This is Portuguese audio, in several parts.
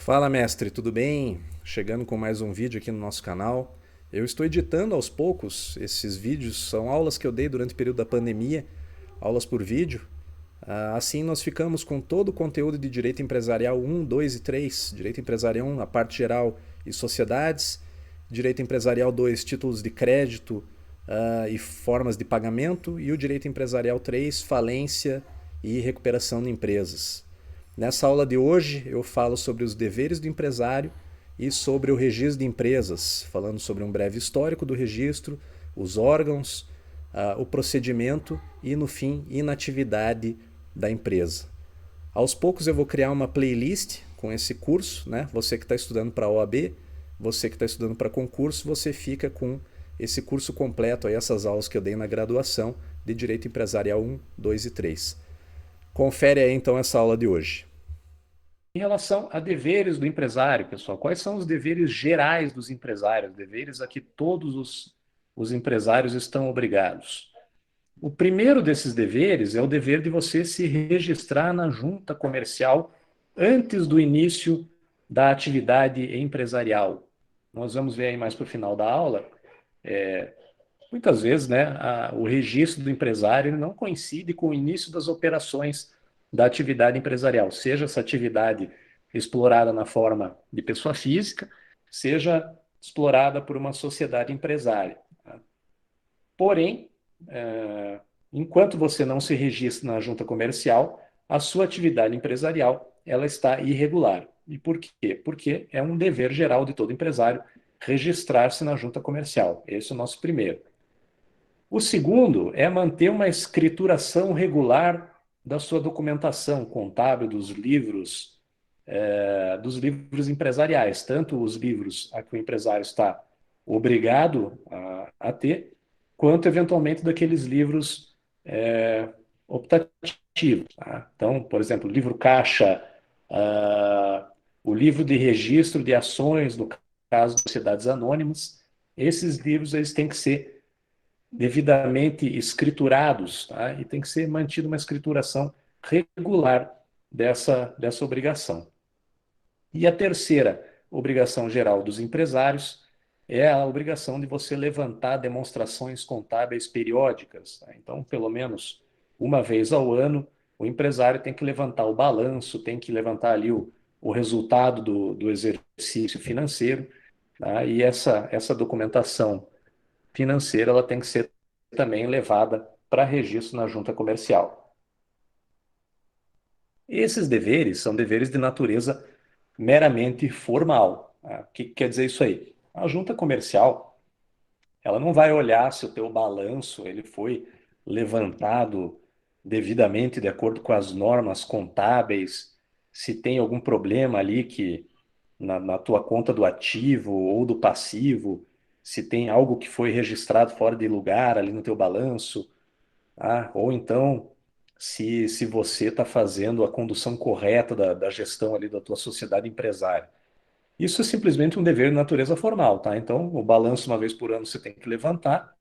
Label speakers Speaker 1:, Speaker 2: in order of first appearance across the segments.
Speaker 1: Fala, mestre, tudo bem? Chegando com mais um vídeo aqui no nosso canal. Eu estou editando aos poucos esses vídeos, são aulas que eu dei durante o período da pandemia, aulas por vídeo. Assim nós ficamos com todo o conteúdo de Direito Empresarial 1, 2 e 3. Direito Empresarial 1, a parte geral e sociedades. Direito Empresarial 2, títulos de crédito e formas de pagamento. E o Direito Empresarial 3, falência e recuperação de empresas. Nessa aula de hoje eu falo sobre os deveres do empresário e sobre o registro de empresas, falando sobre um breve histórico do registro, os órgãos, o procedimento e, no fim, inatividade da empresa. Aos poucos eu vou criar uma playlist com esse curso, né? Você que está estudando para a OAB, você que está estudando para concurso, você fica com esse curso completo, aí, essas aulas que eu dei na graduação de Direito Empresarial 1, 2 e 3. Confere aí então essa aula de hoje.
Speaker 2: Em relação a deveres do empresário, pessoal, quais são os deveres gerais dos empresários, deveres a que todos os empresários estão obrigados? O primeiro desses deveres é o dever de você se registrar na junta comercial antes do início da atividade empresarial. Nós vamos ver aí mais para o final da aula. Muitas vezes, né, o registro do empresário ele não coincide com o início das operações da atividade empresarial, seja essa atividade explorada na forma de pessoa física, seja explorada por uma sociedade empresária. Tá? Porém, enquanto você não se registra na junta comercial, a sua atividade empresarial ela está irregular. E por quê? Porque é um dever geral de todo empresário registrar-se na junta comercial. Esse é o nosso primeiro. O segundo é manter uma escrituração regular da sua documentação contábil dos livros empresariais, tanto os livros a que o empresário está obrigado a ter, quanto eventualmente daqueles livros optativos. Tá? Então, por exemplo, o livro caixa, o livro de registro de ações, no caso de sociedades anônimas, esses livros eles têm que ser devidamente escriturados, tá? E tem que ser mantida uma escrituração regular dessa obrigação. E a terceira obrigação geral dos empresários é a obrigação de você levantar demonstrações contábeis periódicas. Tá? Então, pelo menos uma vez ao ano, o empresário tem que levantar o balanço, tem que levantar ali o resultado do exercício financeiro, tá? E essa documentação financeira ela tem que ser também levada para registro na junta comercial. Esses deveres são deveres de natureza meramente formal. Tá? O que quer dizer isso aí? A junta comercial ela não vai olhar se o teu balanço ele foi levantado devidamente de acordo com as normas contábeis, se tem algum problema ali que na tua conta do ativo ou do passivo, se tem algo que foi registrado fora de lugar ali no teu balanço, tá? Ou então se você está fazendo a condução correta da gestão ali da tua sociedade empresária. Isso é simplesmente um dever de natureza formal, tá? Então, o balanço uma vez por ano você tem que levantar,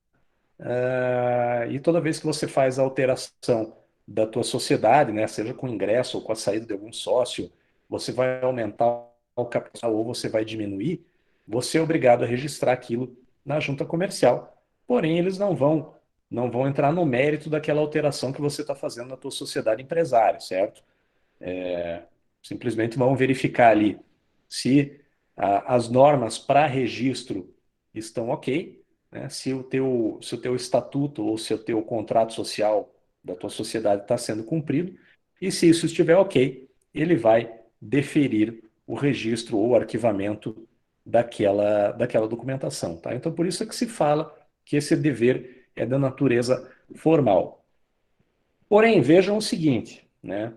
Speaker 2: e toda vez que você faz a alteração da tua sociedade, né, seja com ingresso ou com a saída de algum sócio, você vai aumentar o capital ou você vai diminuir, você é obrigado a registrar aquilo na junta comercial. Porém, eles não vão entrar no mérito daquela alteração que você está fazendo na tua sociedade empresária, certo? Simplesmente vão verificar ali se as normas para registro estão ok, né? Se o teu estatuto ou se o teu contrato social da tua sociedade está sendo cumprido, e se isso estiver ok, ele vai deferir o registro ou arquivamento daquela documentação, tá? Então, por isso é que se fala que esse dever é da natureza formal. Porém, vejam o seguinte, né?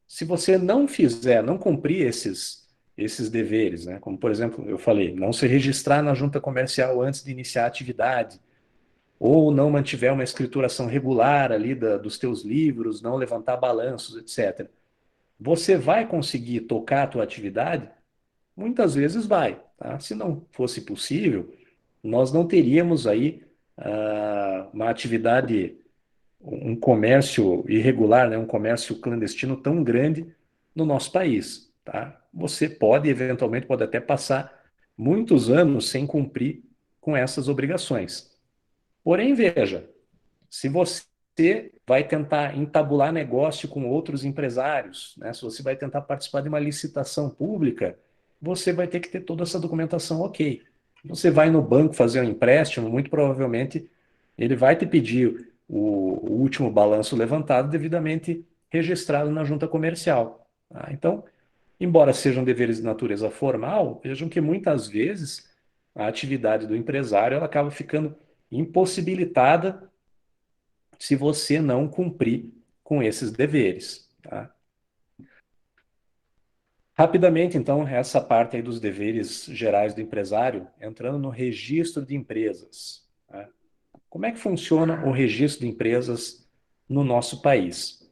Speaker 2: Se você não fizer, não cumprir esses deveres, né? Como por exemplo, eu falei, não se registrar na junta comercial antes de iniciar a atividade, ou não mantiver uma escrituração regular ali dos teus livros, não levantar balanços, etc. Você vai conseguir tocar a tua atividade? Muitas vezes vai, tá? Se não fosse possível, nós não teríamos aí uma atividade, um comércio irregular, né? Um comércio clandestino tão grande no nosso país. tá? Você pode, eventualmente, pode até passar muitos anos sem cumprir com essas obrigações. Porém, veja, se você vai tentar entabular negócio com outros empresários, né? Se você vai tentar participar de uma licitação pública, você vai ter que ter toda essa documentação ok. Você vai no banco fazer um empréstimo, muito provavelmente ele vai te pedir o último balanço levantado devidamente registrado na junta comercial, tá? Então, embora sejam deveres de natureza formal, vejam que muitas vezes a atividade do empresário ela acaba ficando impossibilitada se você não cumprir com esses deveres, tá? Rapidamente, então, essa parte aí dos deveres gerais do empresário, entrando no registro de empresas, tá? Como é que funciona o registro de empresas no nosso país?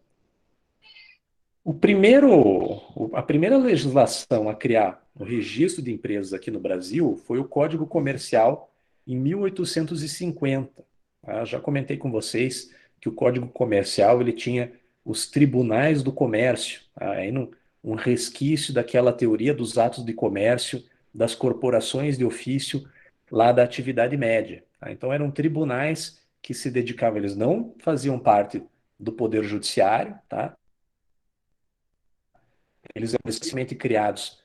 Speaker 2: A primeira legislação a criar o registro de empresas aqui no Brasil foi o Código Comercial em 1850. Tá? Já comentei com vocês que o Código Comercial ele tinha os tribunais do comércio, tá? Um resquício daquela teoria dos atos de comércio, das corporações de ofício lá da atividade média. Tá? Então eram tribunais que se dedicavam, eles não faziam parte do Poder Judiciário, tá? Eles eram especialmente criados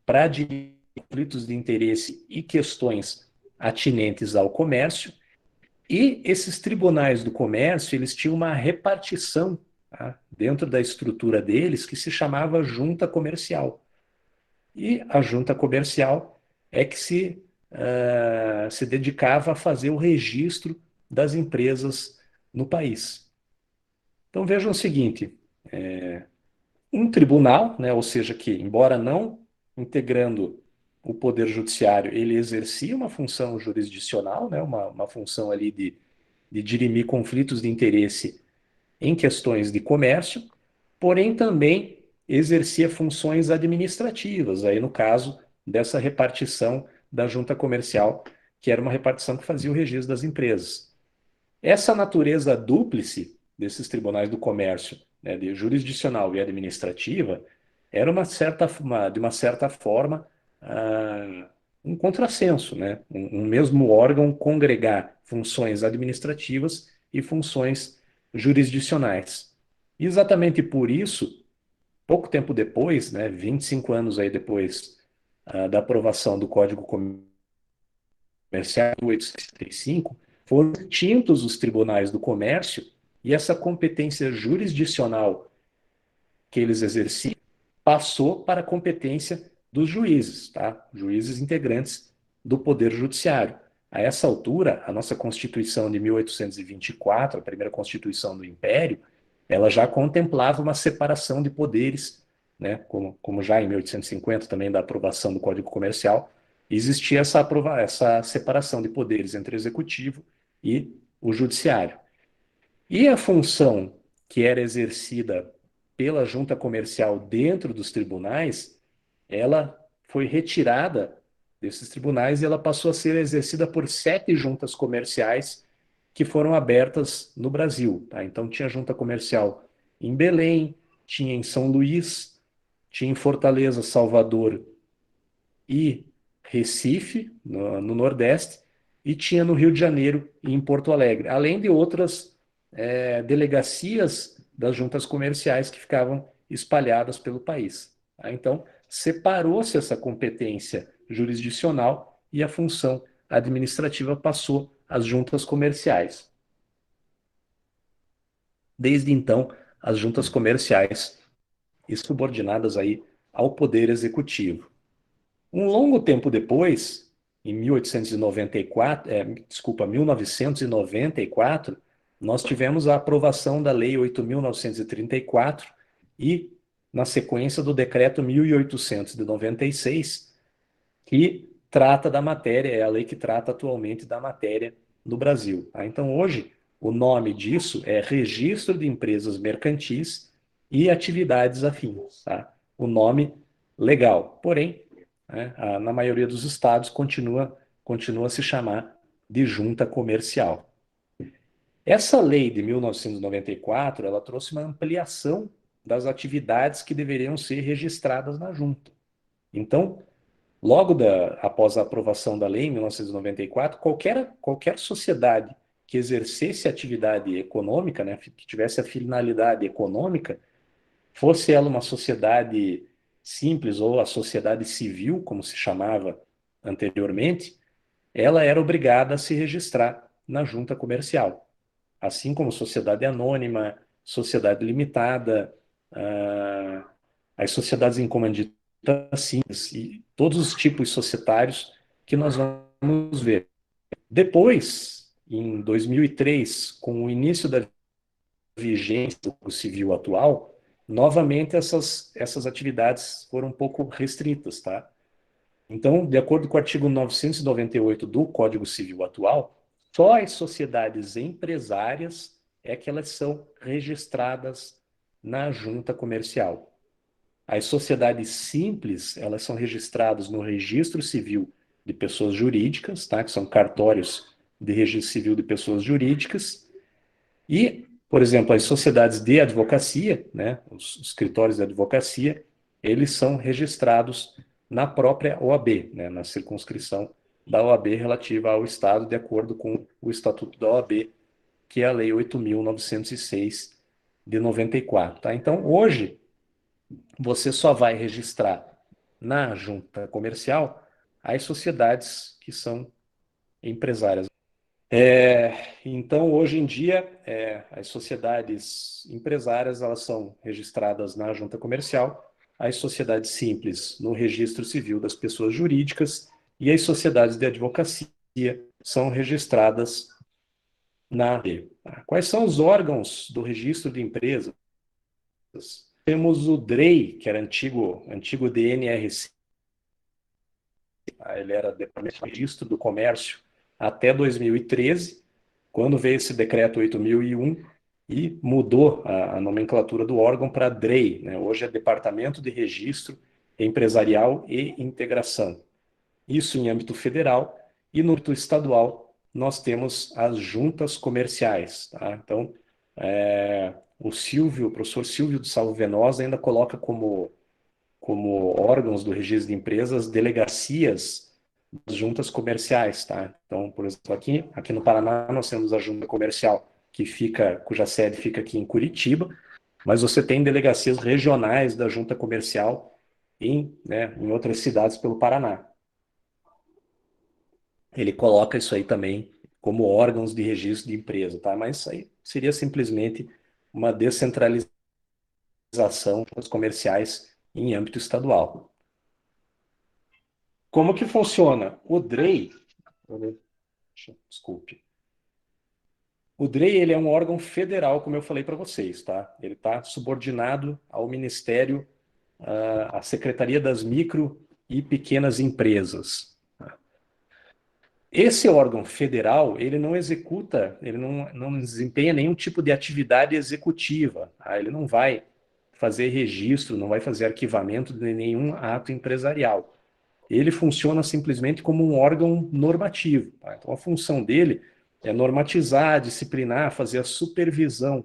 Speaker 2: para dirimir conflitos de interesse e questões atinentes ao comércio. E esses tribunais do comércio, eles tinham uma repartição, tá, dentro da estrutura deles que se chamava junta comercial. E a junta comercial é que se dedicava a fazer o registro das empresas no país. Então vejam o seguinte, um tribunal, né, ou seja, que, embora não integrando o Poder Judiciário, ele exercia uma função jurisdicional, né, uma função ali de dirimir conflitos de interesse em questões de comércio, porém também exercia funções administrativas, aí no caso dessa repartição da junta comercial, que era uma repartição que fazia o registro das empresas. Essa natureza dúplice desses tribunais do comércio, né, de jurisdicional e administrativa, era de uma certa forma, um contrassenso, né? Um mesmo órgão congregar funções administrativas e funções jurisdicionais. E exatamente por isso, pouco tempo depois, né, 25 anos aí depois, da aprovação do Código Comercial, 1865, foram extintos os tribunais do comércio e essa competência jurisdicional que eles exerciam passou para a competência dos juízes, tá? Juízes integrantes do Poder Judiciário. A essa altura, a nossa Constituição de 1824, a primeira Constituição do Império, ela já contemplava uma separação de poderes, né? Como já em 1850, também da aprovação do Código Comercial, existia essa separação de poderes entre o executivo e o judiciário. E a função que era exercida pela junta comercial dentro dos tribunais, ela foi retirada desses tribunais e ela passou a ser exercida por 7 juntas comerciais que foram abertas no Brasil, tá? Então tinha junta comercial em Belém, tinha em São Luís, tinha em Fortaleza, Salvador e Recife, no Nordeste, e tinha no Rio de Janeiro e em Porto Alegre, além de outras delegacias das juntas comerciais que ficavam espalhadas pelo país. Tá? Então, separou-se essa competência jurisdicional e a função administrativa passou às juntas comerciais. Desde então, as juntas comerciais subordinadas aí ao Poder Executivo. Um longo tempo depois, em 1894, 1994, nós tivemos a aprovação da Lei 8.934 e, na sequência, do Decreto 1896, que trata da matéria, é a lei que trata atualmente da matéria no Brasil. Tá? Então, hoje, o nome disso é Registro de Empresas Mercantis e Atividades Afins. Tá? O nome legal. Porém, né, na maioria dos estados continua a se chamar de junta comercial. Essa lei de 1994, ela trouxe uma ampliação das atividades que deveriam ser registradas na junta. Então, logo após a aprovação da lei em 1994, qualquer sociedade que exercesse atividade econômica, né, que tivesse a finalidade econômica, fosse ela uma sociedade simples ou a sociedade civil, como se chamava anteriormente, ela era obrigada a se registrar na junta comercial, assim como sociedade anônima, sociedade limitada, ah, as sociedades em comandita simples e todos os tipos societários que nós vamos ver. Depois, em 2003, com o início da vigência do Civil atual, novamente essas atividades foram um pouco restritas, tá? Então, de acordo com o artigo 998 do Código Civil atual, só as sociedades empresárias é que elas são registradas na junta comercial. As sociedades simples, elas são registradas no Registro Civil de Pessoas Jurídicas, tá? Que são cartórios de registro civil de pessoas jurídicas, e, por exemplo, as sociedades de advocacia, né, os escritórios de advocacia, eles são registrados na própria OAB, né, na circunscrição da OAB relativa ao Estado, de acordo com o Estatuto da OAB, que é a Lei 8.906 de 94. Tá? Então, hoje, você só vai registrar na junta comercial as sociedades que são empresárias. Então, hoje em dia, as sociedades empresárias elas são registradas na junta comercial, as sociedades simples no registro civil das pessoas jurídicas e as sociedades de advocacia são registradas na AD. Quais são os órgãos do registro de empresas? Temos o DREI, que era antigo DNRC, ele era Departamento de Registro do Comércio até 2013, quando veio esse decreto 8.001 e mudou a nomenclatura do órgão para DREI, né? Hoje é Departamento de Registro Empresarial e Integração. Isso em âmbito federal, e no âmbito estadual nós temos as juntas comerciais. Tá? Então, o professor Silvio de Salvo Venosa ainda coloca como órgãos do registro de empresas delegacias das juntas comerciais, tá? Então, por exemplo, aqui no Paraná nós temos a junta comercial cuja sede fica aqui em Curitiba, mas você tem delegacias regionais da junta comercial em outras cidades pelo Paraná. Ele coloca isso aí também como órgãos de registro de empresa, tá? Mas isso aí seria simplesmente uma descentralização das comerciais em âmbito estadual. Como que funciona? O DREI, desculpe. O DREI ele é um órgão federal, como eu falei para vocês, tá? Ele está subordinado ao Ministério, à Secretaria das Micro e Pequenas Empresas. Esse órgão federal, ele não executa, ele não desempenha nenhum tipo de atividade executiva. Tá? Ele não vai fazer registro, não vai fazer arquivamento de nenhum ato empresarial. Ele funciona simplesmente como um órgão normativo. Tá? Então, a função dele é normatizar, disciplinar, fazer a supervisão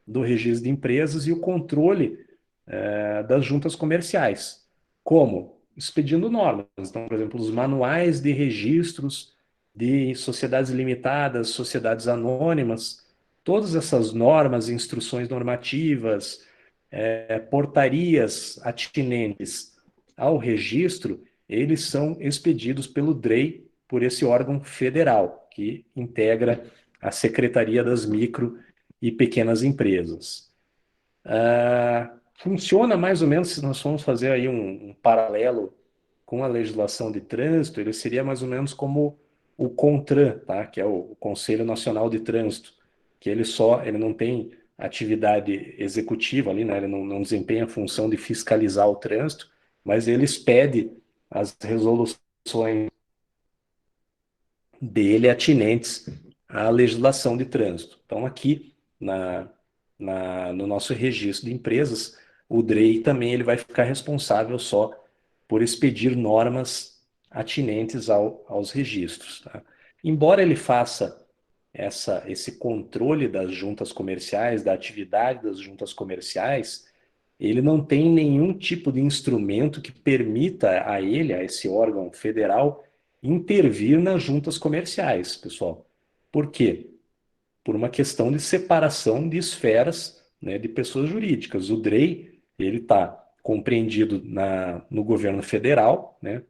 Speaker 2: do registro de empresas e o controle das juntas comerciais. Como? Expedindo normas. Então, por exemplo, os manuais de registros de sociedades limitadas, sociedades anônimas, todas essas normas, instruções normativas, portarias atinentes ao registro, eles são expedidos pelo DREI, por esse órgão federal, que integra a Secretaria das Micro e Pequenas Empresas. Funciona mais ou menos, se nós formos fazer aí um paralelo com a legislação de trânsito, ele seria mais ou menos como o CONTRAN, tá? Que é o Conselho Nacional de Trânsito, que ele não tem atividade executiva ali, né? Ele não desempenha a função de fiscalizar o trânsito, mas ele expede as resoluções dele atinentes à legislação de trânsito. Então, aqui no nosso registro de empresas, o DREI também ele vai ficar responsável só por expedir normas atinentes aos registros. Tá? Embora ele faça esse controle das juntas comerciais, da atividade das juntas comerciais, ele não tem nenhum tipo de instrumento que permita a ele, a esse órgão federal, intervir nas juntas comerciais, pessoal. Por quê? Por uma questão de separação de esferas, né, de pessoas jurídicas. O DREI, ele está compreendido no governo federal, né,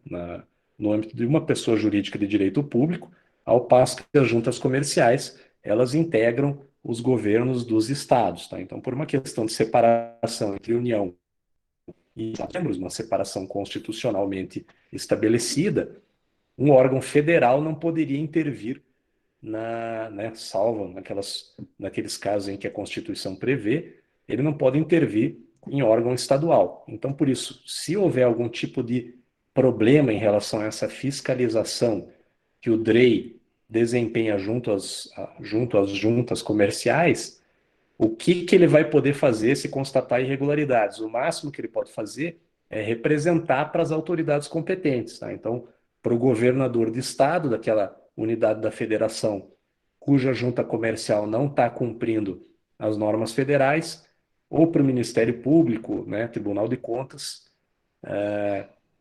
Speaker 2: no âmbito de uma pessoa jurídica de direito público, ao passo que as juntas comerciais, elas integram os governos dos estados. Tá? Então, por uma questão de separação entre União e membros, uma separação constitucionalmente estabelecida, um órgão federal não poderia intervir né, salvo naqueles casos em que a Constituição prevê, ele não pode intervir em órgão estadual. Então, por isso, se houver algum tipo de problema em relação a essa fiscalização que o DREI desempenha junto às juntas comerciais, o que ele vai poder fazer se constatar irregularidades? O máximo que ele pode fazer é representar para as autoridades competentes. Tá? Então, para o governador de estado daquela unidade da federação cuja junta comercial não está cumprindo as normas federais, ou para o Ministério Público, né, Tribunal de Contas,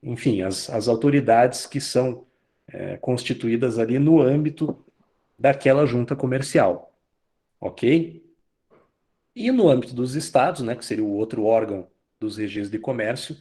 Speaker 2: enfim, as autoridades que são constituídas ali no âmbito daquela junta comercial, ok? E no âmbito dos estados, né, que seria o outro órgão dos registros de comércio,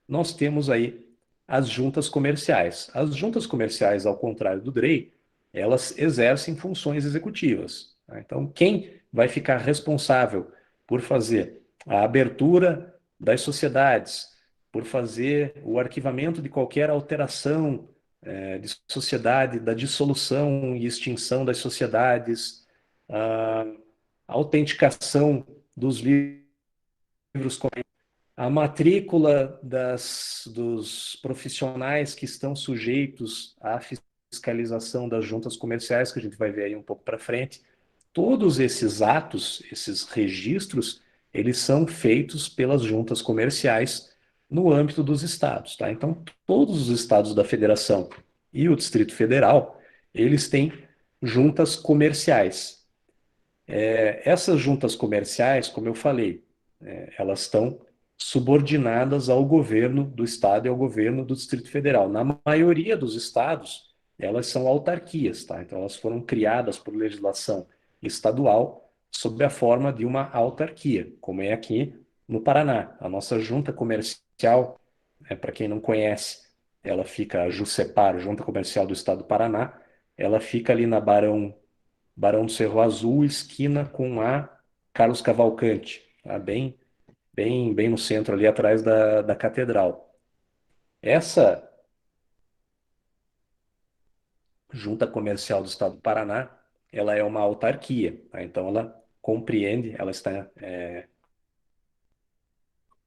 Speaker 2: nós temos aí as juntas comerciais. As juntas comerciais, ao contrário do DREI, elas exercem funções executivas. Tá? Então, quem vai ficar responsável por fazer a abertura das sociedades, por fazer o arquivamento de qualquer alteração de sociedade, da dissolução e extinção das sociedades, a autenticação dos livros, a matrícula dos profissionais que estão sujeitos à fiscalização das juntas comerciais, que a gente vai ver aí um pouco para frente. Todos esses atos, esses registros, eles são feitos pelas juntas comerciais no âmbito dos estados, tá? Então, todos os estados da federação e o Distrito Federal, eles têm juntas comerciais. Essas juntas comerciais, como eu falei, elas estão subordinadas ao governo do estado e ao governo do Distrito Federal. Na maioria dos estados, elas são autarquias, tá? Então, elas foram criadas por legislação estadual sob a forma de uma autarquia, como é aqui no Paraná. A nossa junta comercial, para quem não conhece, ela fica, a JUSEPAR, Junta Comercial do Estado do Paraná, ela fica ali na Barão do Cerro Azul, esquina com a Carlos Cavalcante, tá? Bem no centro, ali atrás da catedral. Essa junta comercial do Estado do Paraná, ela é uma autarquia, tá? Então ela compreende, ela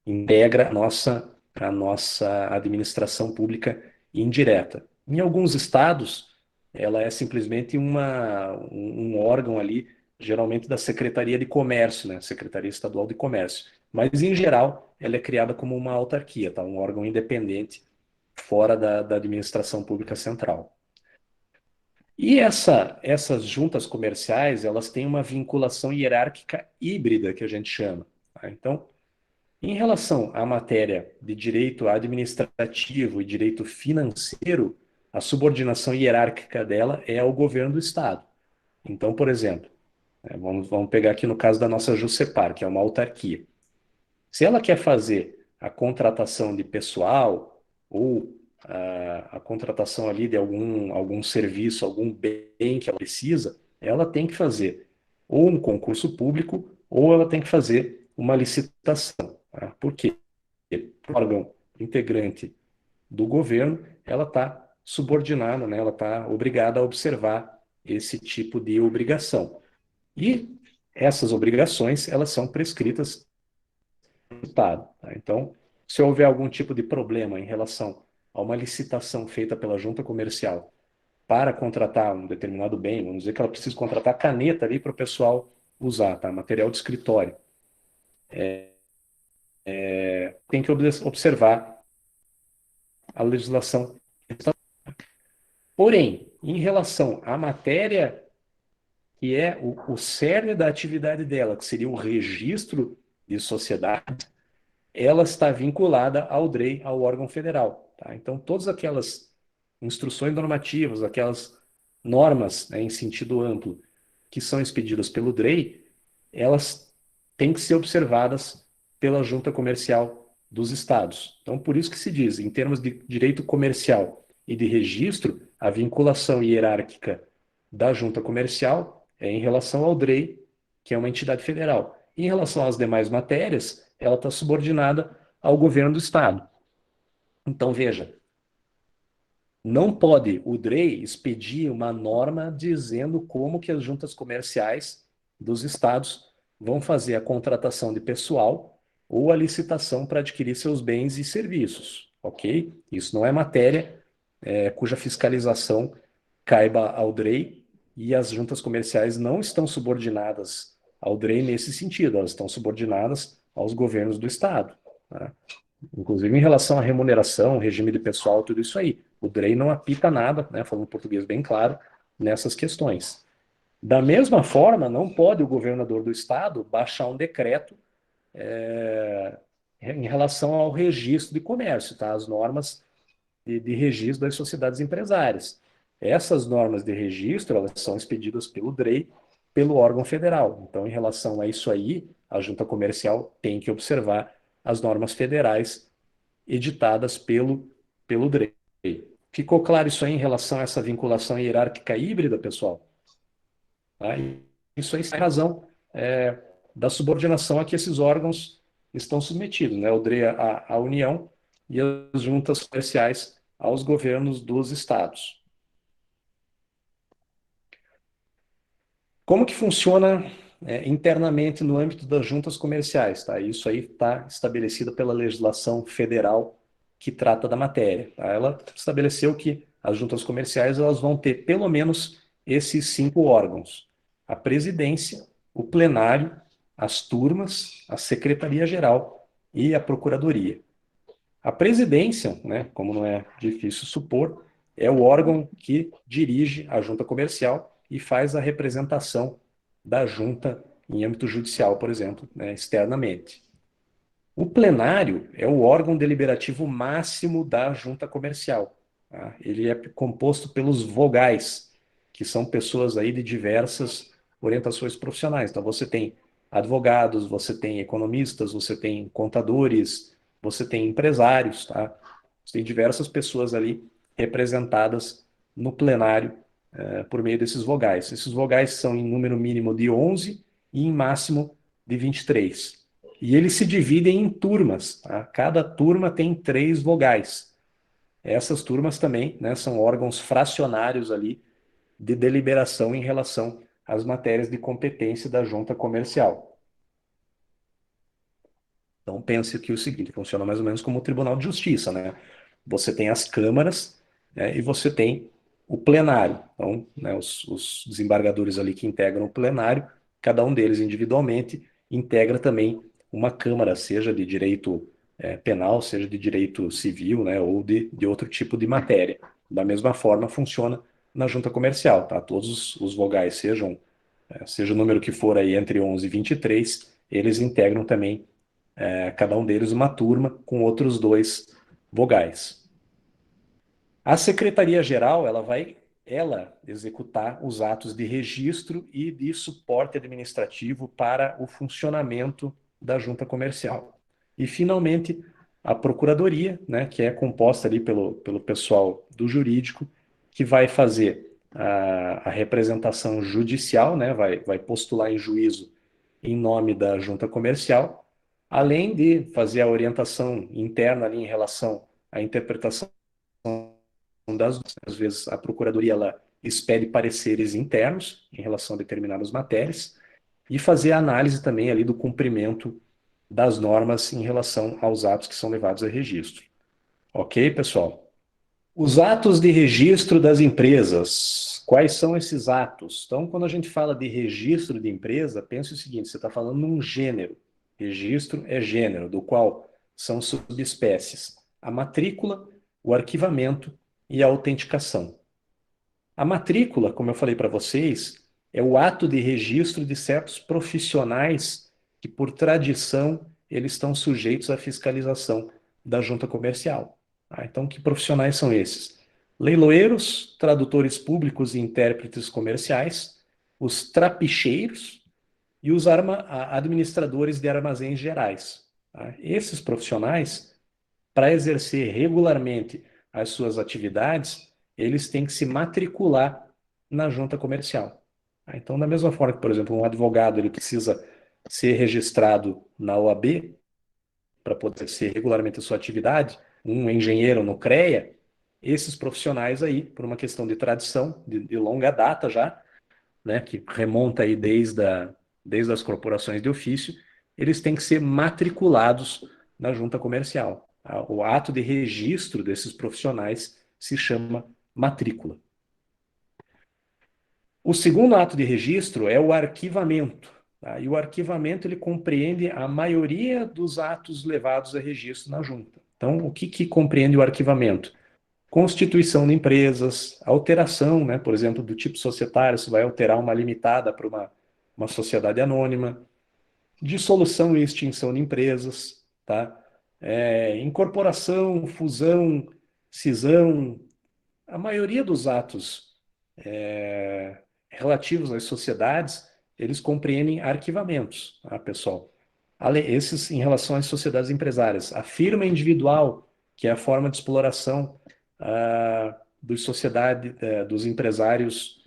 Speaker 2: integra a nossa administração pública indireta. Em alguns estados, ela é simplesmente um órgão ali, geralmente da Secretaria de Comércio, né? Secretaria Estadual de Comércio. Mas, em geral, ela é criada como uma autarquia, tá? Um órgão independente, fora da administração pública central. E essas juntas comerciais, elas têm uma vinculação hierárquica híbrida, que a gente chama. Tá? Então, em relação à matéria de direito administrativo e direito financeiro, a subordinação hierárquica dela é ao governo do Estado. Então, por exemplo, vamos pegar aqui no caso da nossa JUSEPAR, que é uma autarquia. Se ela quer fazer a contratação de pessoal ou a contratação ali de algum serviço, algum bem que ela precisa, ela tem que fazer ou um concurso público ou ela tem que fazer uma licitação. Tá? Por quê? Porque o órgão integrante do governo, ela está subordinada, né? Ela está obrigada a observar esse tipo de obrigação. E essas obrigações, elas são prescritas no Estado. Tá? Então, se houver algum tipo de problema em relação a uma licitação feita pela junta comercial para contratar um determinado bem, vamos dizer que ela precisa contratar caneta ali para o pessoal usar, tá? Material de escritório. Tem que observar a legislação. Porém, em relação à matéria que é o cerne da atividade dela, que seria o registro de sociedade, ela está vinculada ao DREI, ao órgão federal. Tá? Então, todas aquelas instruções normativas, aquelas normas, né, em sentido amplo, que são expedidas pelo DREI, elas têm que ser observadas pela junta comercial dos estados. Então, por isso que se diz, em termos de direito comercial e de registro, a vinculação hierárquica da junta comercial é em relação ao DREI, que é uma entidade federal. Em relação às demais matérias, ela está subordinada ao governo do estado. Então, veja, não pode o DREI expedir uma norma dizendo como que as juntas comerciais dos estados vão fazer a contratação de pessoal ou a licitação para adquirir seus bens e serviços, ok? Isso não é matéria cuja fiscalização caiba ao DREI e as juntas comerciais não estão subordinadas ao DREI nesse sentido, elas estão subordinadas aos governos do estado, né? Inclusive em relação à remuneração, regime de pessoal, tudo isso aí. O DREI não apita nada, né, falando português bem claro, nessas questões. Da mesma forma, não pode o governador do estado baixar um decreto em relação ao registro de comércio, tá? As normas de registro das sociedades empresárias. Essas normas de registro, elas são expedidas pelo DREI, pelo órgão federal. Então, em relação a isso aí, a junta comercial tem que observar as normas federais editadas pelo DREI. Ficou claro isso aí em relação a essa vinculação hierárquica híbrida, pessoal? Tá? Isso aí é a razão da subordinação a que esses órgãos estão submetidos, né? O DREI à União e as juntas comerciais aos governos dos estados. Como que funciona internamente no âmbito das juntas comerciais? Tá? Isso aí está estabelecido pela legislação federal que trata da matéria. Tá? Ela estabeleceu que as juntas comerciais elas vão ter pelo menos esses 5 órgãos: a presidência, o plenário, as turmas, a secretaria-geral e a procuradoria. A presidência, né, como não é difícil supor, é o órgão que dirige a junta comercial e faz a representação da junta em âmbito judicial, por exemplo, né, externamente. O plenário é o órgão deliberativo máximo da junta comercial. Tá? Ele é composto pelos vogais, que são pessoas aí de diversas orientações profissionais. Então você tem advogados, você tem economistas, você tem contadores, você tem empresários, tá? Você tem diversas pessoas ali representadas no plenário por meio desses vogais. Esses vogais são em número mínimo de 11 e em máximo de 23. E eles se dividem em turmas, tá? Cada turma tem 3 vogais. Essas turmas também, né, são órgãos fracionários ali de deliberação em relação às matérias de competência da junta comercial. Então pense aqui o seguinte, funciona mais ou menos como o Tribunal de Justiça, né? Você tem as câmaras, né, e você tem o plenário. Então, né, os desembargadores ali que integram o plenário, cada um deles individualmente integra também uma câmara, seja de direito penal, seja de direito civil, né, ou de outro tipo de matéria. Da mesma forma funciona na junta comercial, tá? Todos os vogais, seja o número que for aí entre 11 e 23, eles integram também cada um deles uma turma com outros 2 vogais. A Secretaria-Geral, ela vai executar os atos de registro e de suporte administrativo para o funcionamento da junta comercial. E, finalmente, a Procuradoria, né, que é composta ali pelo pessoal do jurídico, que vai fazer a representação judicial, né, vai postular em juízo em nome da junta comercial, além de fazer a orientação interna ali em relação à interpretação às vezes a procuradoria ela expede pareceres internos em relação a determinadas matérias e fazer a análise também ali do cumprimento das normas em relação aos atos que são levados a registro. Ok, pessoal? Os atos de registro das empresas. Quais são esses atos? Então, quando a gente fala de registro de empresa, pense o seguinte, você está falando num gênero. Registro é gênero, do qual são subespécies. A matrícula, o arquivamento e a autenticação. A matrícula, como eu falei para vocês, é o ato de registro de certos profissionais que, por tradição eles estão sujeitos à fiscalização da junta comercial. Tá? Então, que profissionais são esses? Leiloeiros, tradutores públicos e intérpretes comerciais, os trapicheiros e os administradores de armazéns gerais. Tá? Esses profissionais, para exercer regularmente as suas atividades, eles têm que se matricular na junta comercial. Tá? Então, da mesma forma que, por exemplo, um advogado ele precisa ser registrado na OAB para poder exercer regularmente a sua atividade, um engenheiro no CREA, esses profissionais aí, por uma questão de tradição, de longa data já, né, que remonta aí desde as corporações de ofício, eles têm que ser matriculados na junta comercial. Tá? O ato de registro desses profissionais se chama matrícula. O segundo ato de registro é o arquivamento. Tá? E o arquivamento ele compreende a maioria dos atos levados a registro na junta. Então, o que compreende o arquivamento? Constituição de empresas, alteração, né, por exemplo, do tipo societário, se vai alterar uma limitada para uma sociedade anônima, dissolução e extinção de empresas, tá? Incorporação, fusão, cisão, a maioria dos atos relativos às sociedades, eles compreendem arquivamentos, tá, pessoal? Esses em relação às sociedades empresárias. A firma individual, que é a forma de exploração dos empresários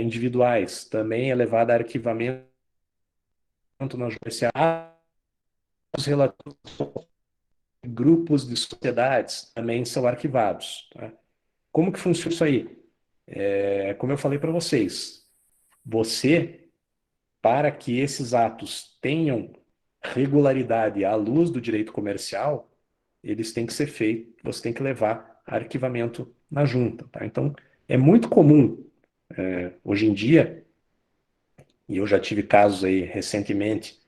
Speaker 2: individuais, também é levada a arquivamento na justiça. Os relatórios de grupos de sociedades também são arquivados. Tá? Como que funciona isso aí? Como eu falei para vocês, para que esses atos tenham regularidade à luz do direito comercial, eles têm que ser feitos, você tem que levar arquivamento na junta. Tá? Então, é muito comum, hoje em dia, e eu já tive casos aí recentemente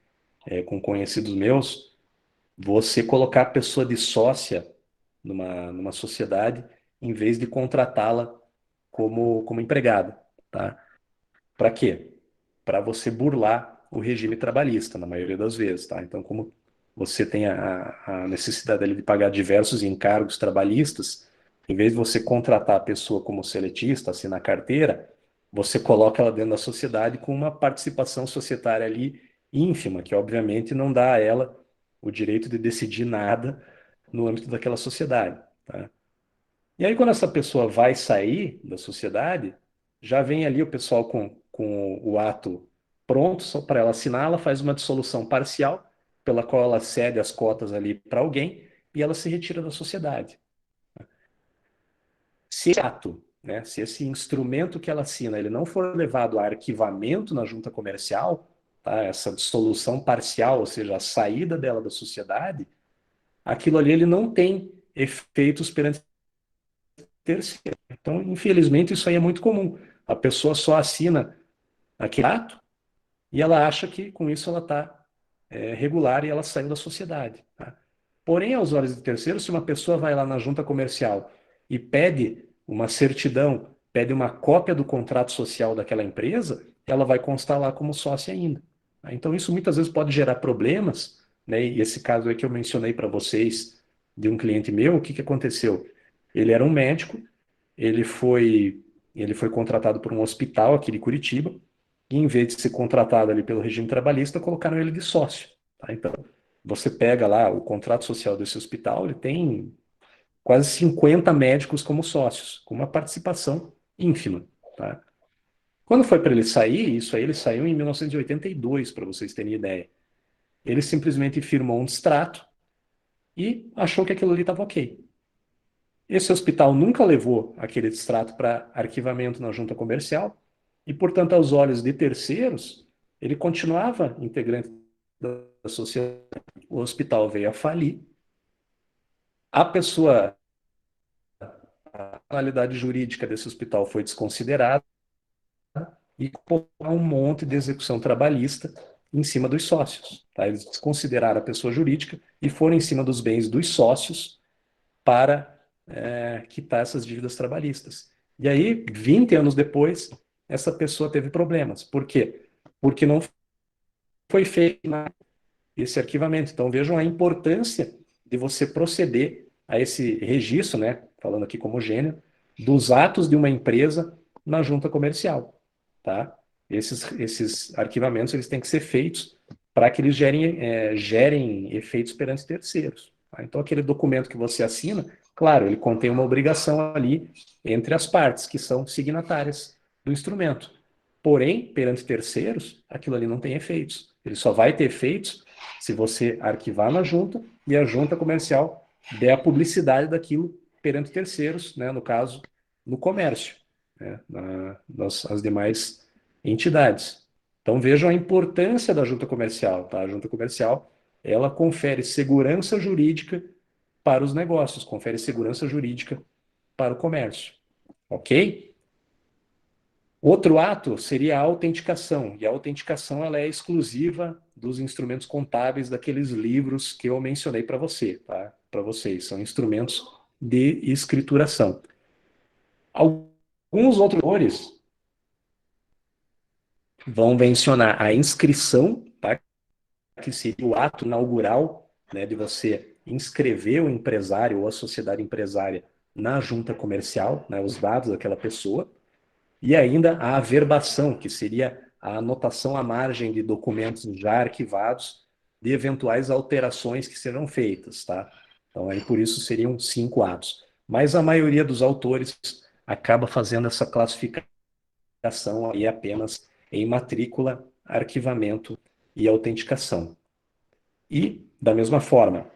Speaker 2: com conhecidos meus, você colocar a pessoa de sócia numa sociedade em vez de contratá-la como empregada. Tá? Para quê? Para você burlar o regime trabalhista, na maioria das vezes. Tá? Então, como você tem a necessidade ali de pagar diversos encargos trabalhistas, em vez de você contratar a pessoa como seletista, assinar carteira, você coloca ela dentro da sociedade com uma participação societária ali ínfima, que obviamente não dá a ela o direito de decidir nada no âmbito daquela sociedade. Tá? E aí, quando essa pessoa vai sair da sociedade, já vem ali o pessoal com o ato pronto, só para ela assinar, ela faz uma dissolução parcial, pela qual ela cede as cotas ali para alguém e ela se retira da sociedade. Se esse ato, né, se esse instrumento que ela assina, ele não for levado a arquivamento na junta comercial, tá, essa dissolução parcial, ou seja, a saída dela da sociedade, aquilo ali ele não tem efeitos perante terceiro. Então, infelizmente, isso aí é muito comum. A pessoa só assina aquele ato e ela acha que com isso ela está regular e ela saiu da sociedade. Tá? Porém, aos olhos de terceiro, se uma pessoa vai lá na junta comercial e pede uma certidão, pede uma cópia do contrato social daquela empresa, ela vai constar lá como sócia ainda. Tá? Então, isso muitas vezes pode gerar problemas, né? E esse caso aí que eu mencionei para vocês de um cliente meu, o que que aconteceu? Ele era um médico, ele foi, ele foi contratado por um hospital aqui de Curitiba, e em vez de ser contratado ali pelo regime trabalhista, colocaram ele de sócio. Tá? Então, você pega lá o contrato social desse hospital, ele tem quase 50 médicos como sócios, com uma participação ínfima. Tá? Quando foi para ele sair, isso aí ele saiu em 1982, para vocês terem ideia. Ele simplesmente firmou um distrato e achou que aquilo ali estava ok. Esse hospital nunca levou aquele distrato para arquivamento na junta comercial e, portanto, aos olhos de terceiros, ele continuava integrante da sociedade. O hospital veio a falir. A pessoa, a personalidade jurídica desse hospital foi desconsiderada e colocaram um monte de execução trabalhista em cima dos sócios. Tá? Eles desconsideraram a pessoa jurídica e foram em cima dos bens dos sócios para quitar essas dívidas trabalhistas. E aí, 20 anos depois, essa pessoa teve problemas. Por quê? Porque não foi feito nada. esse arquivamento. Então vejam a importância de você proceder a esse registro, né, falando aqui como gênero, dos atos de uma empresa na junta comercial, tá? Esses arquivamentos eles têm que ser feitos para que eles gerem efeitos perante terceiros. Tá? Então aquele documento que você assina, claro, ele contém uma obrigação ali entre as partes que são signatárias do instrumento. Porém, perante terceiros, aquilo ali não tem efeitos. Ele só vai ter efeitos se você arquivar na junta e a junta comercial der a publicidade daquilo perante terceiros, né, no caso, no comércio, né, nas demais entidades. Então vejam a importância da junta comercial. Tá? A junta comercial ela confere segurança jurídica para os negócios, confere segurança jurídica para o comércio. Ok? Outro ato seria a autenticação, e a autenticação ela é exclusiva dos instrumentos contábeis daqueles livros que eu mencionei para você, tá? Para vocês, são instrumentos de escrituração. Alguns outros autores vão mencionar a inscrição, tá? Que seria o ato inaugural, né, de você inscrever o empresário ou a sociedade empresária na junta comercial, né, os dados daquela pessoa. E ainda a averbação, que seria a anotação à margem de documentos já arquivados de eventuais alterações que serão feitas, tá? Então, aí por isso seriam 5 atos. Mas a maioria dos autores acaba fazendo essa classificação aí apenas em matrícula, arquivamento e autenticação. E, da mesma forma,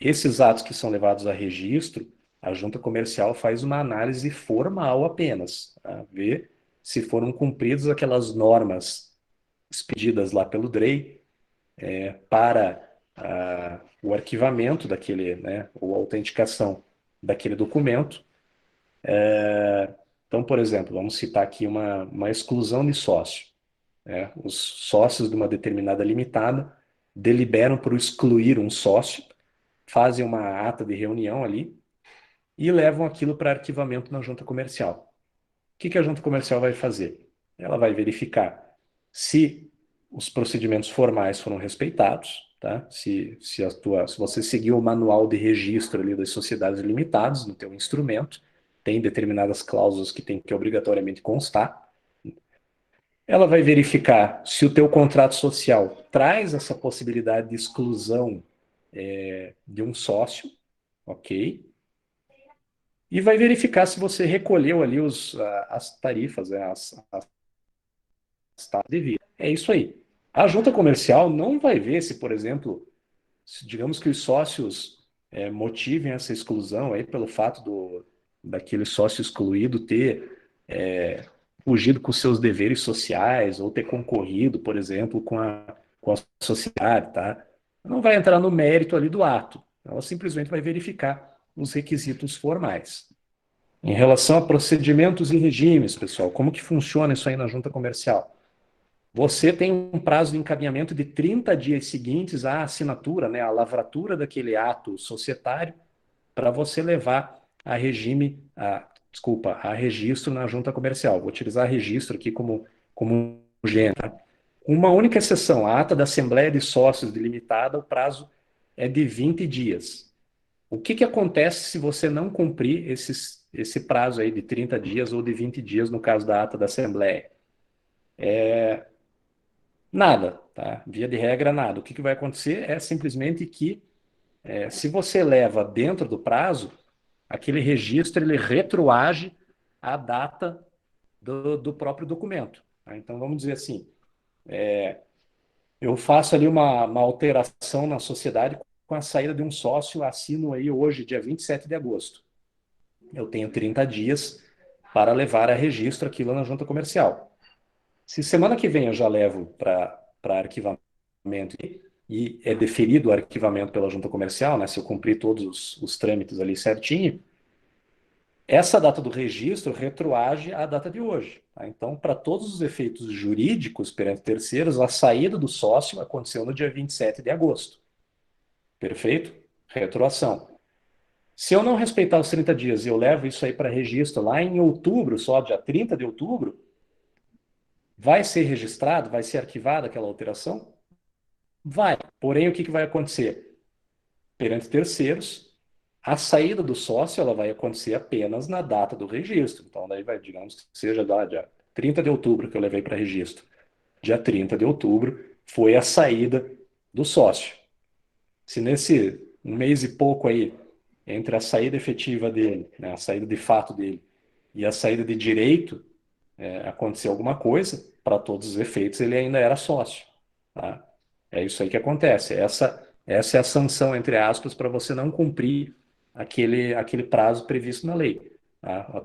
Speaker 2: esses atos que são levados a registro, a junta comercial faz uma análise formal apenas, tá? Ver se foram cumpridas aquelas normas expedidas lá pelo DREI para o arquivamento daquele, né, ou autenticação daquele documento. Então, por exemplo, vamos citar aqui uma exclusão de sócio. Né? Os sócios de uma determinada limitada deliberam por excluir um sócio, fazem uma ata de reunião ali e levam aquilo para arquivamento na junta comercial. O que a junta comercial vai fazer? Ela vai verificar se os procedimentos formais foram respeitados, tá? Se você seguiu o manual de registro ali das sociedades limitadas no teu instrumento, tem determinadas cláusulas que tem que obrigatoriamente constar. Ela vai verificar se o teu contrato social traz essa possibilidade de exclusão de um sócio, ok? E vai verificar se você recolheu ali as tarifas, as taxas devidas. É isso aí. A junta comercial não vai ver se, por exemplo, digamos que os sócios motivem essa exclusão aí pelo fato daquele sócio excluído ter fugido com seus deveres sociais ou ter concorrido, por exemplo, com a sociedade, tá? Não vai entrar no mérito ali do ato. Ela simplesmente vai verificar os requisitos formais. Em relação a procedimentos e regimes, pessoal, como que funciona isso aí na junta comercial? Você tem um prazo de encaminhamento de 30 dias seguintes à assinatura, né, à lavratura daquele ato societário, para você levar a registro na junta comercial. Vou utilizar registro aqui como gênero. Tá? Uma única exceção, a ata da Assembleia de Sócios delimitada, o prazo é de 20 dias. O que acontece se você não cumprir esse prazo aí de 30 dias ou de 20 dias, no caso da ata da Assembleia? Nada, tá? Via de regra, nada. O que vai acontecer é simplesmente que, se você leva dentro do prazo, aquele registro ele retroage à data do próprio documento. Tá? Então, vamos dizer assim, eu faço ali uma alteração na sociedade com a saída de um sócio, assino aí hoje, dia 27 de agosto. Eu tenho 30 dias para levar a registro aquilo na junta comercial. Se semana que vem eu já levo para arquivamento e é deferido o arquivamento pela junta comercial, né, se eu cumprir todos os trâmites ali certinho, essa data do registro retroage à data de hoje. Tá? Então, para todos os efeitos jurídicos perante terceiros, a saída do sócio aconteceu no dia 27 de agosto. Perfeito? Retroação. Se eu não respeitar os 30 dias e eu levo isso aí para registro lá em outubro, só dia 30 de outubro, vai ser registrado, vai ser arquivada aquela alteração? Vai. Porém, o que vai acontecer? Perante terceiros, a saída do sócio ela vai acontecer apenas na data do registro. Então, daí vai, digamos que seja dia 30 de outubro que eu levei para registro. Dia 30 de outubro foi a saída do sócio. Se nesse um mês e pouco aí, entre a saída efetiva dele, né, a saída de fato dele, e a saída de direito, aconteceu alguma coisa, para todos os efeitos, ele ainda era sócio. Tá? É isso aí que acontece. Essa é a sanção, entre aspas, para você não cumprir aquele prazo previsto na lei. Tá?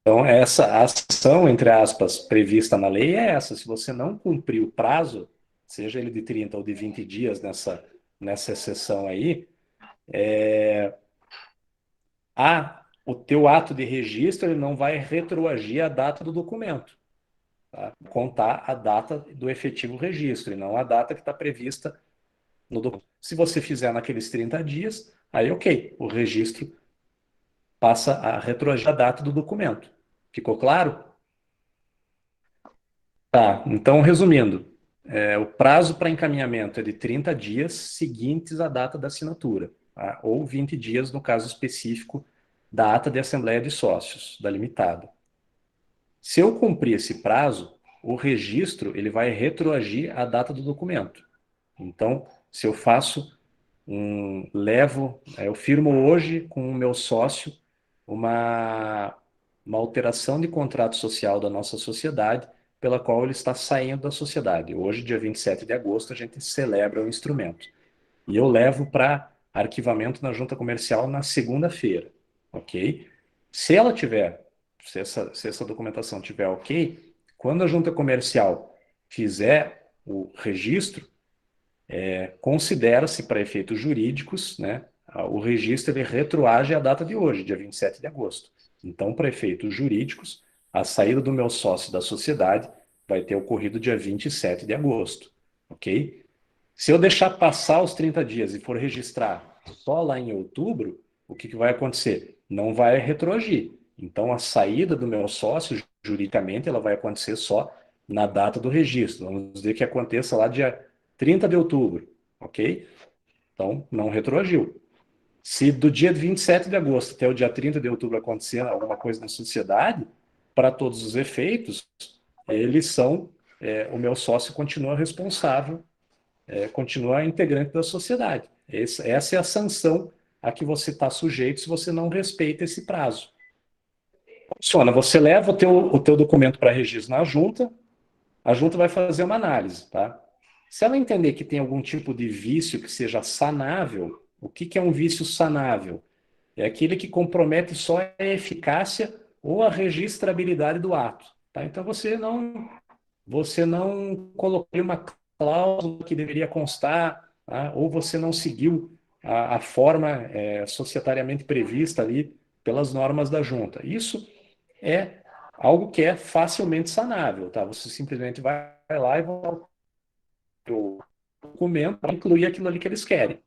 Speaker 2: Então, essa ação, entre aspas, prevista na lei é essa. Se você não cumprir o prazo, seja ele de 30 ou de 20 dias nessa exceção aí, o teu ato de registro ele não vai retroagir a data do documento. Tá? Contar a data do efetivo registro, e não a data que está prevista no documento. Se você fizer naqueles 30 dias, aí ok, o registro passa a retroagir a data do documento. Ficou claro? Tá, então resumindo, o prazo para encaminhamento é de 30 dias seguintes à data da assinatura, tá? Ou 20 dias no caso específico da ata de assembleia de sócios, da limitada. Se eu cumprir esse prazo, o registro ele vai retroagir a data do documento. Então, se eu eu firmo hoje com o meu sócio uma, uma alteração de contrato social da nossa sociedade, pela qual ele está saindo da sociedade. Hoje, dia 27 de agosto, a gente celebra o instrumento. E eu levo para arquivamento na junta comercial na segunda-feira, ok? Se ela tiver, se essa documentação tiver ok, quando a junta comercial fizer o registro, considera-se para efeitos jurídicos, né, o registro ele retroage à data de hoje, dia 27 de agosto. Então, para efeitos jurídicos, a saída do meu sócio da sociedade vai ter ocorrido dia 27 de agosto, ok? Se eu deixar passar os 30 dias e for registrar só lá em outubro, o que vai acontecer? Não vai retroagir. Então, a saída do meu sócio, juridicamente, ela vai acontecer só na data do registro. Vamos dizer que aconteça lá dia 30 de outubro, ok? Então, não retroagiu. Se do dia 27 de agosto até o dia 30 de outubro acontecer alguma coisa na sociedade, para todos os efeitos, eles são, o meu sócio continua responsável, continua integrante da sociedade. Essa é a sanção a que você está sujeito se você não respeita esse prazo. Funciona, você leva o teu documento para registro na junta, a junta vai fazer uma análise, tá? Se ela entender que tem algum tipo de vício que seja sanável, o que é um vício sanável? É aquele que compromete só a eficácia ou a registrabilidade do ato, tá? Então você não colocou uma cláusula que deveria constar, tá? Ou você não seguiu a forma societariamente prevista ali pelas normas da junta. Isso é algo que é facilmente sanável, tá? Você simplesmente vai lá e vai o documento para incluir aquilo ali que eles querem.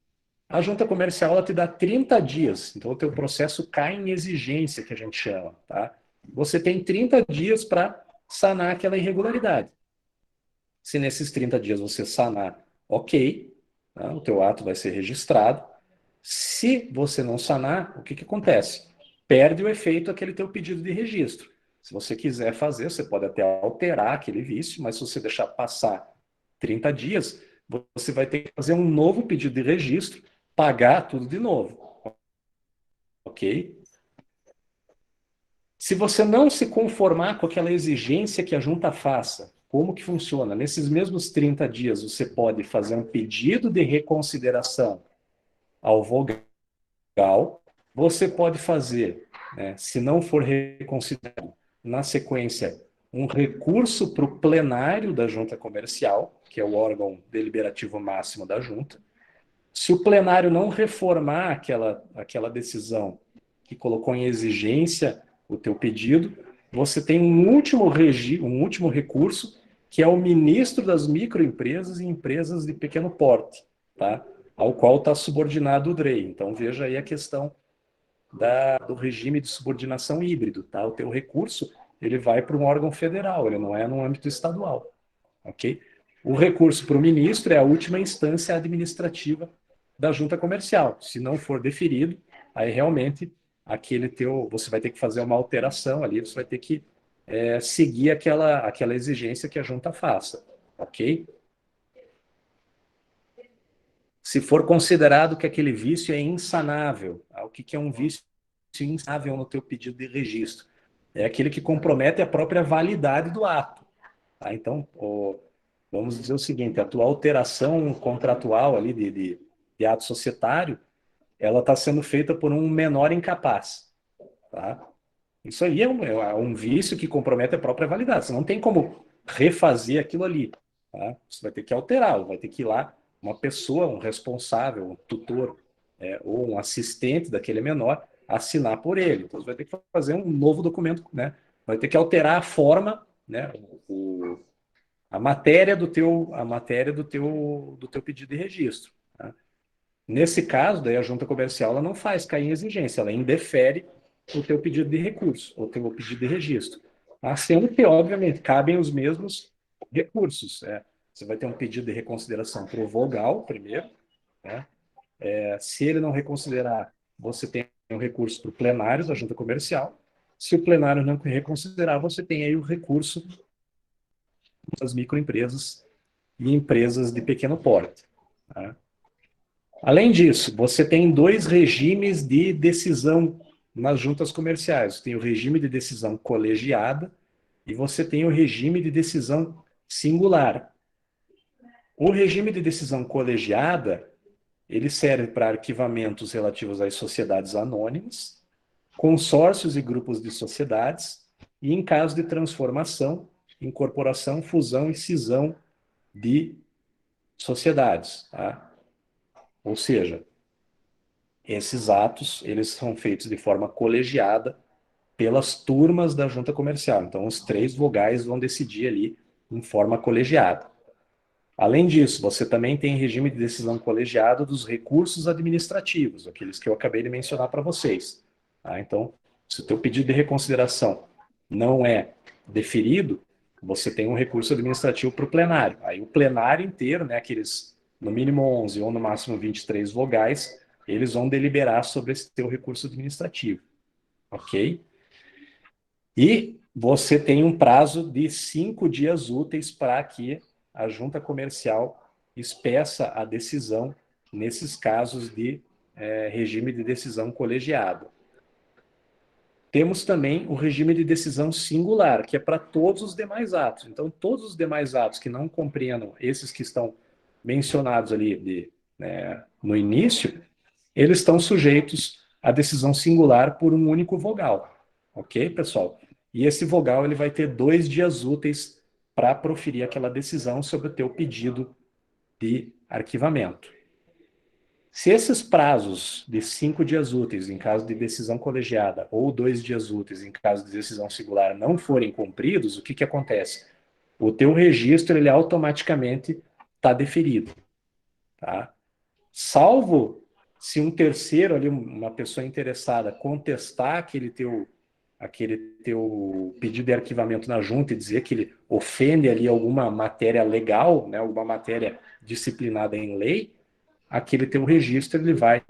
Speaker 2: A junta comercial ela te dá 30 dias, então o teu processo cai em exigência, que a gente chama, tá? Você tem 30 dias para sanar aquela irregularidade. Se nesses 30 dias você sanar, ok, tá? O teu ato vai ser registrado. Se você não sanar, o que acontece? Perde o efeito aquele teu pedido de registro. Se você quiser fazer, você pode até alterar aquele vício, mas se você deixar passar 30 dias, você vai ter que fazer um novo pedido de registro, pagar tudo de novo. Ok? Se você não se conformar com aquela exigência que a junta faça, como que funciona? Nesses mesmos 30 dias, você pode fazer um pedido de reconsideração ao vogal, você pode fazer, né, se não for reconsiderado, na sequência, um recurso para o plenário da junta comercial, que é o órgão deliberativo máximo da junta. Se o plenário não reformar aquela decisão que colocou em exigência o teu pedido, você tem um último recurso, que é o ministro das microempresas e empresas de pequeno porte, tá? Ao qual está subordinado o DREI. Então, veja aí a questão do regime de subordinação híbrido, tá? O teu recurso, ele vai para um órgão federal, ele não é no âmbito estadual, ok? O recurso para o ministro é a última instância administrativa da junta comercial. Se não for deferido, aí realmente você vai ter que fazer uma alteração ali, você vai ter que seguir aquela exigência que a junta faça, ok? Se for considerado que aquele vício é insanável, o que é um vício insanável no teu pedido de registro? É aquele que compromete a própria validade do ato. Tá? Então, vamos dizer o seguinte, a tua alteração contratual ali de ato societário, ela está sendo feita por um menor incapaz. Tá? Isso aí é um vício que compromete a própria validade. Você não tem como refazer aquilo ali. Tá? Você vai ter que alterar, vai ter que ir lá, uma pessoa, um responsável, um tutor, ou um assistente daquele menor, assinar por ele. Então, você vai ter que fazer um novo documento, né? Vai ter que alterar a forma, né? A matéria do teu pedido de registro. Tá? Nesse caso, daí a junta comercial ela não faz cair em exigência, ela indefere o teu pedido de recurso, o teu pedido de registro. Tá? Sendo que, obviamente, cabem os mesmos recursos. Você vai ter um pedido de reconsideração para o vogal, primeiro. Né? Se ele não reconsiderar, você tem um recurso para o plenário da junta comercial. Se o plenário não reconsiderar, você tem aí o recurso das microempresas e empresas de pequeno porte. Tá? Além disso, você tem dois regimes de decisão nas juntas comerciais. Tem o regime de decisão colegiada e você tem o regime de decisão singular. O regime de decisão colegiada, ele serve para arquivamentos relativos às sociedades anônimas, consórcios e grupos de sociedades, e em caso de transformação, incorporação, fusão e cisão de sociedades. Tá? Ou seja, esses atos eles são feitos de forma colegiada pelas turmas da junta comercial. Então, os três vogais vão decidir ali em forma colegiada. Além disso, você também tem regime de decisão colegiado dos recursos administrativos, aqueles que eu acabei de mencionar para vocês. Tá? Então, se o teu pedido de reconsideração não é deferido, você tem um recurso administrativo para o plenário. Aí o plenário inteiro, né, aqueles no mínimo 11 ou no máximo 23 vogais, eles vão deliberar sobre esse teu recurso administrativo. Ok? E você tem um prazo de 5 dias úteis para que a junta comercial expeça a decisão nesses casos de regime de decisão colegiado. Temos também o regime de decisão singular, que é para todos os demais atos. Então, todos os demais atos que não compreendam esses que estão mencionados ali no início, eles estão sujeitos à decisão singular por um único vogal. Ok, pessoal? E esse vogal ele vai ter 2 dias úteis para proferir aquela decisão sobre o teu pedido de arquivamento. Se esses prazos de 5 dias úteis em caso de decisão colegiada ou 2 dias úteis em caso de decisão singular não forem cumpridos, o que acontece? O teu registro ele automaticamente está deferido. Tá? Salvo se um terceiro, ali, uma pessoa interessada, contestar aquele teu pedido de arquivamento na junta e dizer que ele ofende ali alguma matéria legal, né, alguma matéria disciplinada em lei, aquele teu registro ele vai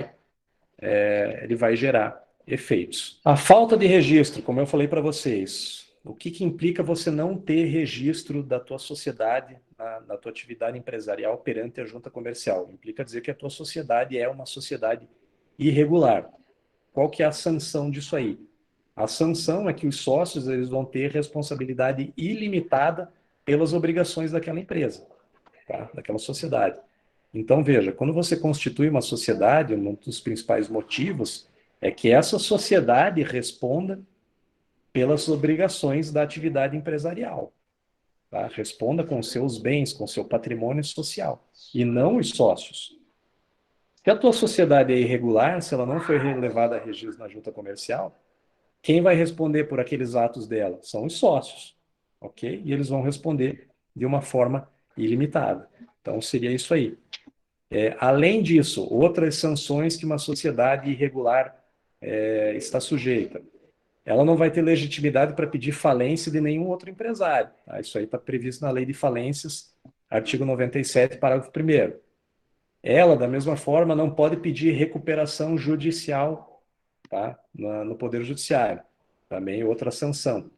Speaker 2: gerar efeitos. A falta de registro, como eu falei para vocês, o que implica você não ter registro da tua sociedade, na tua atividade empresarial perante a junta comercial? Implica dizer que a tua sociedade é uma sociedade irregular. Qual que é a sanção disso aí? A sanção é que os sócios eles vão ter responsabilidade ilimitada pelas obrigações daquela empresa, tá? Daquela sociedade. Então, veja, quando você constitui uma sociedade, um dos principais motivos é que essa sociedade responda pelas obrigações da atividade empresarial. Tá? Responda com seus bens, com seu patrimônio social, e não os sócios. Se a tua sociedade é irregular, se ela não foi levada a registro na junta comercial, quem vai responder por aqueles atos dela? São os sócios, ok? E eles vão responder de uma forma ilimitada. Então, seria isso aí. Além disso, outras sanções que uma sociedade irregular está sujeita. Ela não vai ter legitimidade para pedir falência de nenhum outro empresário. Tá? Isso aí está previsto na lei de falências, artigo 97, parágrafo 1º. Ela, da mesma forma, não pode pedir recuperação judicial, tá? No Poder Judiciário. Também outra sanção.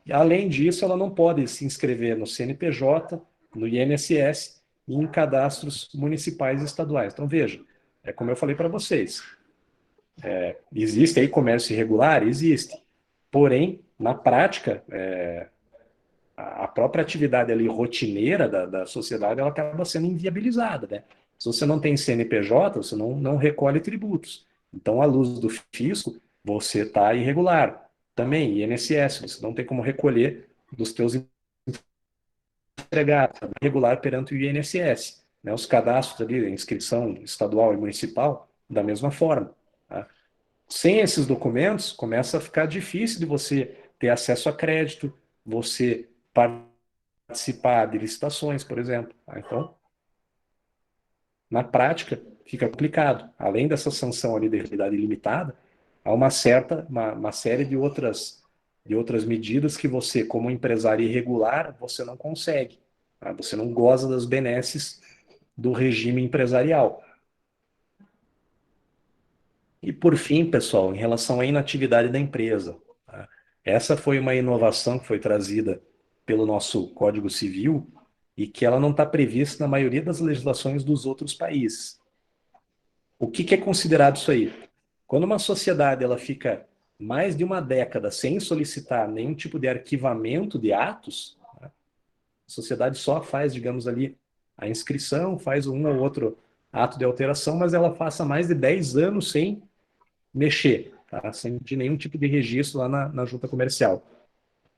Speaker 2: E, além disso, ela não pode se inscrever no CNPJ, no INSS e em cadastros municipais e estaduais. Então, veja, é como eu falei para vocês, existe aí comércio irregular? Existe. Porém, na prática, a própria atividade ali rotineira da sociedade, ela acaba sendo inviabilizada, né? Se você não tem CNPJ, você não recolhe tributos. Então, à luz do fisco, você está irregular. Também, INSS, você não tem como recolher dos teus empregados, tá irregular perante o INSS. Né? Os cadastros ali, inscrição estadual e municipal, da mesma forma. Tá? Sem esses documentos, começa a ficar difícil de você ter acesso a crédito, você participar de licitações, por exemplo. Tá? Então, na prática, fica complicado. Além dessa sanção ali de realidade limitada, há uma série de outras medidas que você, como empresário irregular, você não consegue. Tá? Você não goza das benesses do regime empresarial. E por fim, pessoal, em relação à inatividade da empresa, tá? Essa foi uma inovação que foi trazida pelo nosso Código Civil e que ela não está prevista na maioria das legislações dos outros países. O que é considerado isso aí? Quando uma sociedade ela fica mais de uma década sem solicitar nenhum tipo de arquivamento de atos, tá? A sociedade só faz, digamos ali, a inscrição, faz um ou outro ato de alteração, mas ela passa mais de 10 anos sem mexer, tá? Sem de nenhum tipo de registro lá na junta comercial.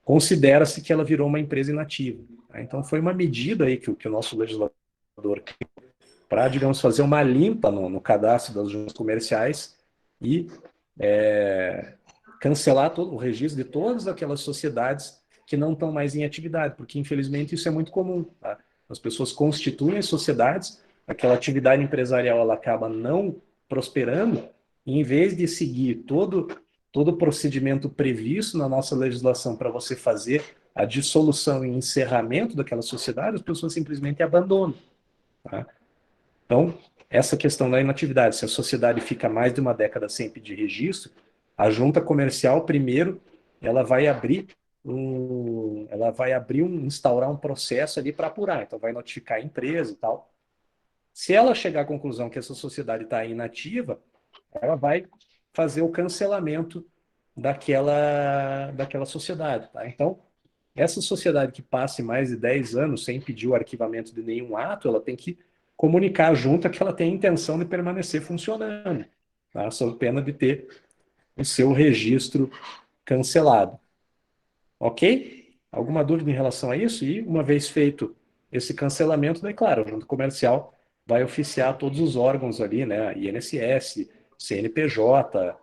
Speaker 2: Considera-se que ela virou uma empresa inativa. Tá? Então, foi uma medida aí que o nosso legislador para, digamos, fazer uma limpa no cadastro das juntas comerciais e cancelar todo o registro de todas aquelas sociedades que não estão mais em atividade, porque, infelizmente, isso é muito comum. Tá? As pessoas constituem as sociedades, aquela atividade empresarial ela acaba não prosperando, e em vez de seguir todo o procedimento previsto na nossa legislação para você fazer a dissolução e encerramento daquela sociedade, as pessoas simplesmente abandonam. Tá? Então, essa questão da inatividade, se a sociedade fica mais de uma década sem pedir registro, a junta comercial, primeiro, ela vai instaurar um processo ali para apurar. Então, vai notificar a empresa e tal. Se ela chegar à conclusão que essa sociedade está inativa, ela vai fazer o cancelamento daquela sociedade. Tá? Então, essa sociedade que passe mais de 10 anos sem pedir o arquivamento de nenhum ato, ela tem que comunicar à junta que ela tem a intenção de permanecer funcionando, tá? Sob pena de ter o seu registro cancelado. Ok? Alguma dúvida em relação a isso? E uma vez feito esse cancelamento, daí, claro, a junta comercial vai oficiar todos os órgãos ali, né? INSS, CNPJ,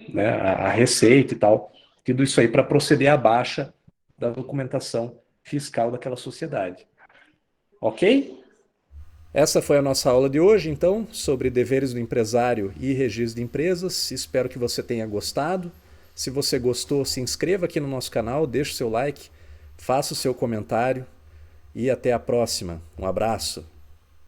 Speaker 2: né? A Receita e tal, tudo isso aí para proceder à baixa da documentação fiscal daquela sociedade. Ok?
Speaker 1: Essa foi a nossa aula de hoje, então, sobre deveres do empresário e registro de empresas. Espero que você tenha gostado. Se você gostou, se inscreva aqui no nosso canal, deixe o seu like, faça o seu comentário e até a próxima. Um abraço.